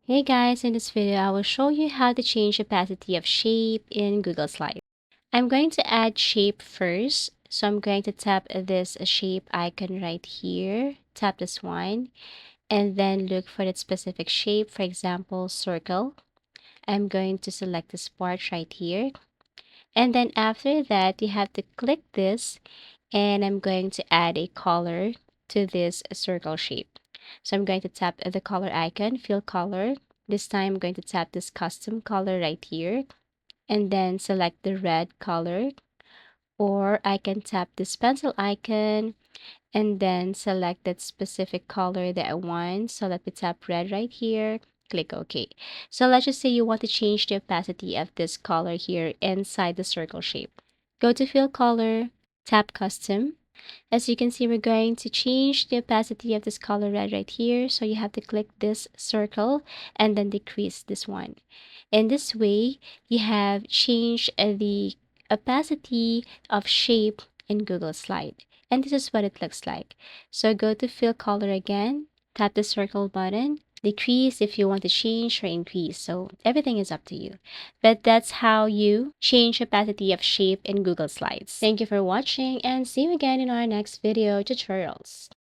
Hey guys, in this video I will show you how to change opacity of shape in Google Slides. I'm going to add shape first. So I'm going to tap this shape icon right here. Tap this one and then look for that specific shape, for example, circle. I'm going to select this part right here. And then after that, you have to click this and I'm going to add a color to this circle shape. So I'm going to tap the color icon, fill color. This time I'm going to tap this custom color right here and then select the red color, or I can tap this pencil icon and then select that specific color that I want. So let me tap red right here, click OK. So let's just say you want to change the opacity of this color here inside the circle shape. Go to fill color, tap custom. As you can see, we're going to change the opacity of this color red right here. So you have to click this circle and then decrease this one. In this way, you have changed the opacity of shape in Google Slide. And this is what it looks like. So go to fill color again, tap the circle button, decrease if you want to change or increase. So everything is up to you. But that's how you change opacity of shape in Google Slides. Thank you for watching and see you again in our next video tutorials.